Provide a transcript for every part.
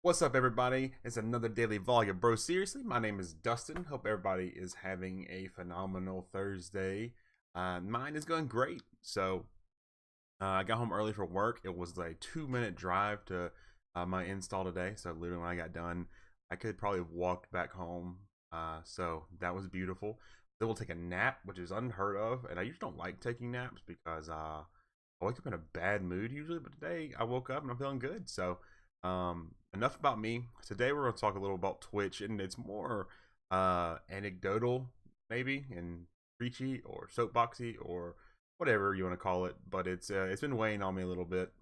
What's up, everybody? It's another daily vlog of Bro Seriously. My name is Dustin. Hope everybody is having a phenomenal Thursday. Mine is going great. I got home early from work. It was a 2-minute drive to my install today. So literally when I got done, I could probably have walked back home. So that was beautiful. Then we'll take a nap, which is unheard of. And I usually don't like taking naps because I wake up in a bad mood usually. But today I woke up and I'm feeling good. Enough about me. Today we're going to talk a little about Twitch, and it's more anecdotal, maybe, and preachy or soapboxy or whatever you want to call it. But it's been weighing on me a little bit,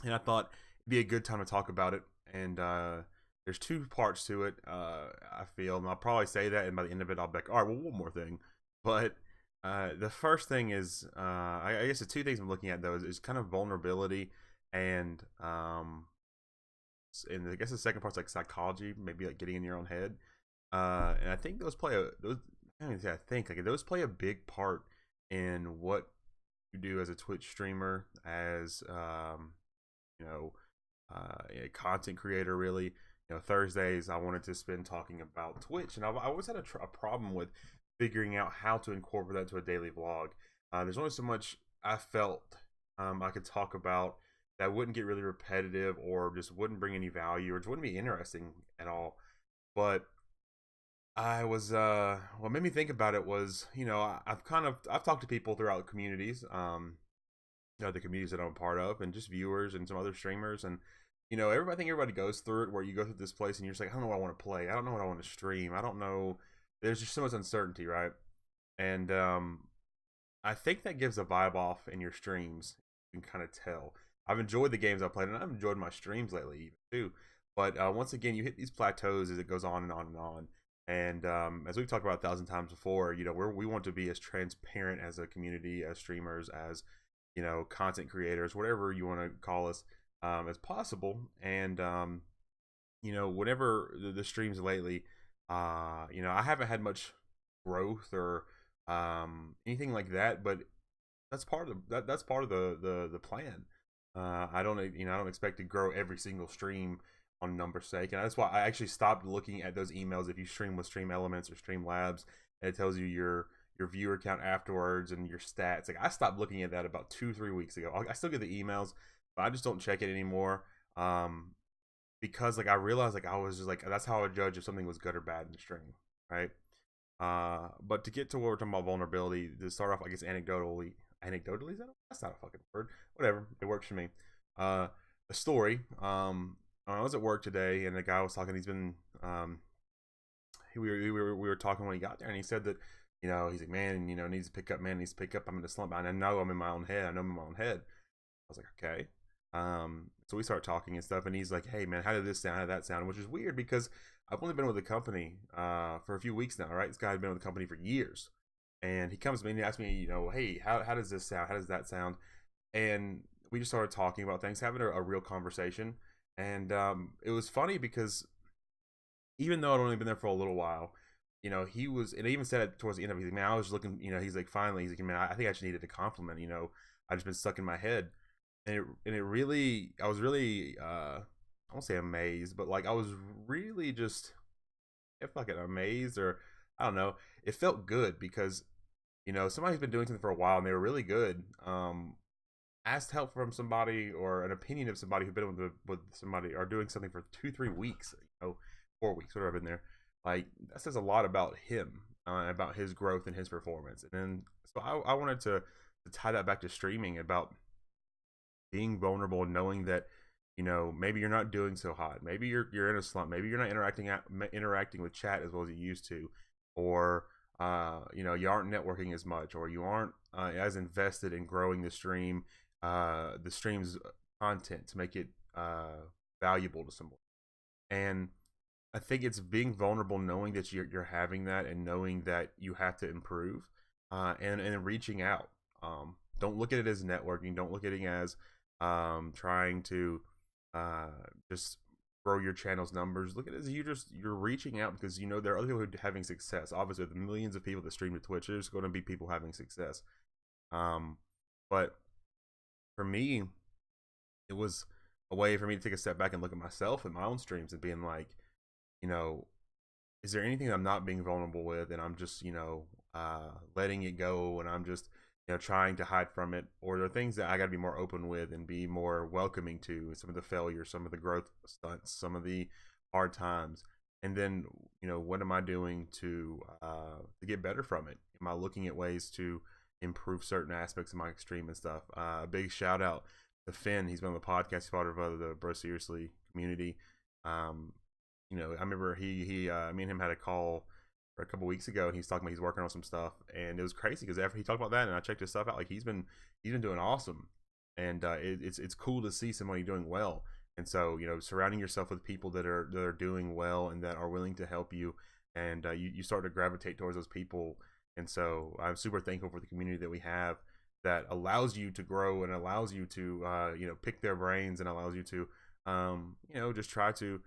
and I thought it'd be a good time to talk about it. And there's two parts to it. I feel, and I'll probably say that, and by the end of it, I'll be like, all right, well, one more thing. But the first thing is, I guess the two things I'm looking at though is kind of vulnerability and and I guess the second part's like psychology, maybe like getting in your own head. And I think those play a those. I don't even say I think like those play a big part in what you do as a Twitch streamer, as you know, a content creator. Really, Thursdays I wanted to spend talking about Twitch, and I always had a problem with figuring out how to incorporate that to a daily vlog. There's only so much I felt I could talk about that wouldn't get really repetitive or just wouldn't bring any value or just wouldn't be interesting at all. But I was what made me think about it was, I've talked to people throughout communities, the communities that I'm a part of, and just viewers and some other streamers. And everybody, I think everybody goes through it, where you go through this place and you're just like, I don't know what I want to play, I don't know what I want to stream, I don't know. There's just so much uncertainty, right? And I think that gives a vibe off in your streams. You can kind of tell. I've enjoyed the games I've played, and I've enjoyed my streams lately even too. But once again, you hit these plateaus as it goes on and on and on. And as we've talked about 1,000 times before, we want to be as transparent as a community, as streamers, as content creators, whatever you want to call us, as possible. And whenever the streams lately, I haven't had much growth or anything like that, but that's part of that's part of the plan. I don't expect to grow every single stream on numbers sake, and that's why I actually stopped looking at those emails. If you stream with Stream Elements or Stream Labs, and it tells you your viewer count afterwards and your stats, like I stopped looking at that about 2-3 weeks ago. I still get the emails, but I just don't check it anymore. Because like I realized, like I was just like, that's how I would judge if something was good or bad in the stream, right? But to get to what we're talking about, vulnerability, to start off, I guess anecdotally, that's not a fucking word. Whatever, it works for me. The story. I was at work today, and the guy was talking. He's been we were talking when he got there, and he said that he's like, man, needs to pick up, man, needs to pick up. I'm in a slump, and I know I'm in my own head. I know I'm in my own head. I was like, okay. So we start talking and stuff, and he's like, hey man, how did this sound? How did that sound? Which is weird because I've only been with the company for a few weeks now, right? This guy had been with the company for years. And he comes to me and he asks me, hey, how does this sound? How does that sound? And we just started talking about things, having a real conversation. And it was funny because even though I'd only been there for a little while, he was, and I even said it towards the end of it, he's like, man, I was looking, he's like, finally, he's like, man, I think I just needed a compliment, I just been stuck in my head. And it really, I was really, I won't say amazed, but like, I was really just, if fucking amazed, or I don't know, it felt good because somebody's been doing something for a while and they were really good. Asked help from somebody or an opinion of somebody who'd been with somebody or doing something for 2-3 weeks, 4 weeks, whatever, I've been there. Like that says a lot about him, about his growth and his performance. And then so I wanted to tie that back to streaming, about being vulnerable and knowing that maybe you're not doing so hot, maybe you're in a slump, maybe you're not interacting with chat as well as you used to, or you aren't networking as much, or you aren't as invested in growing the stream's content to make it valuable to someone. And I think it's being vulnerable, knowing that you're having that, and knowing that you have to improve, and reaching out. Don't look at it as networking. Don't look at it as trying to just grow your channel's numbers. Look at it as you're reaching out because there are other people who are having success. Obviously, with the millions of people that stream to Twitch, there's going to be people having success. But for me, it was a way for me to take a step back and look at myself and my own streams and being like, you know, is there anything I'm not being vulnerable with and I'm just, letting it go and I'm just, trying to hide from it, or there are things that I got to be more open with and be more welcoming to, some of the failures, some of the growth stunts, some of the hard times. And then, what am I doing to get better from it? Am I looking at ways to improve certain aspects of my extreme and stuff? A big shout out to Finn. He's been on the podcast, part of the Bro Seriously community. I remember me and him had a call a couple weeks ago, and he's talking about he's working on some stuff, and it was crazy because after he talked about that, and I checked his stuff out, like he's been doing awesome, and it's cool to see somebody doing well. And so, surrounding yourself with people that are doing well and that are willing to help you, and you start to gravitate towards those people. And so I'm super thankful for the community that we have that allows you to grow and allows you to pick their brains and allows you to just try to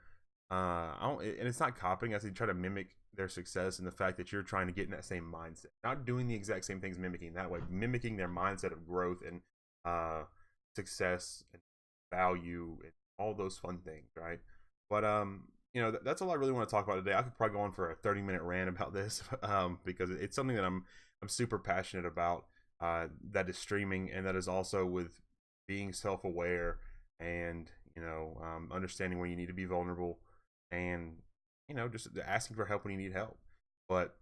and it's not copying. I say try to mimic their success and the fact that you're trying to get in that same mindset, not doing the exact same things, mimicking that way, mimicking their mindset of growth and success and value and all those fun things, right? But that's all I really want to talk about today. I could probably go on for a 30-minute rant about this because it's something that I'm super passionate about. That is streaming, and that is also with being self-aware and understanding when you need to be vulnerable, and just asking for help when you need help. But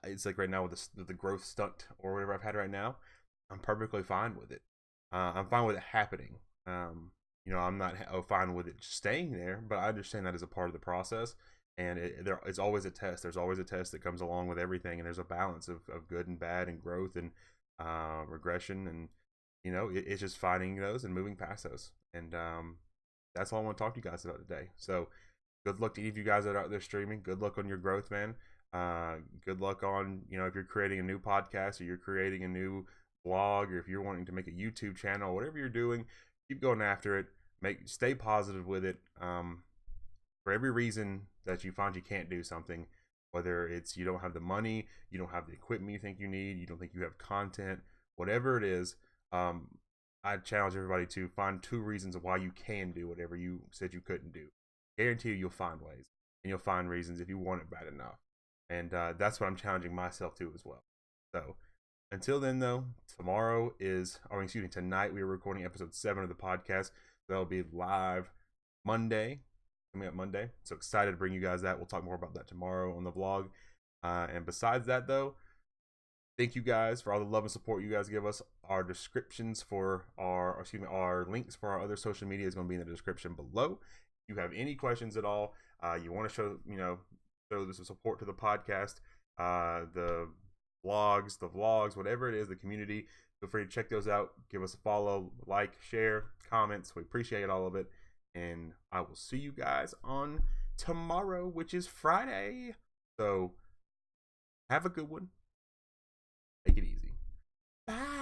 it's like right now with the growth stunt or whatever I've had right now, I'm perfectly fine with it. I'm fine with it happening. I'm not fine with it staying there, but I understand that as a part of the process. And it's always a test. There's always a test that comes along with everything, and there's a balance of good and bad and growth and regression, and it's just finding those and moving past those. And that's all I want to talk to you guys about today. So good luck to any of you guys that are out there streaming. Good luck on your growth, man. Good luck on if you're creating a new podcast or you're creating a new blog, or if you're wanting to make a YouTube channel, whatever you're doing, keep going after it. Stay positive with it. For every reason that you find you can't do something, whether it's you don't have the money, you don't have the equipment you think you need, you don't think you have content, whatever it is, I challenge everybody to find 2 reasons why you can do whatever you said you couldn't do. Guarantee you'll find ways, and you'll find reasons if you want it bad enough. And that's what I'm challenging myself to as well. So until then, though, tonight we are recording episode 7 of the podcast. That'll be live Monday. Coming up Monday. So excited to bring you guys that. We'll talk more about that tomorrow on the vlog. And besides that, though, thank you guys for all the love and support you guys give us. Our descriptions for our links for our other social media is going to be in the description below. If you have any questions at all, you want to show this support to the podcast, the blogs, the vlogs, whatever it is, the community, feel free to check those out. Give us a follow, like, share, comments. We appreciate all of it. And I will see you guys on tomorrow, which is Friday. So have a good one. Take it easy. Bye.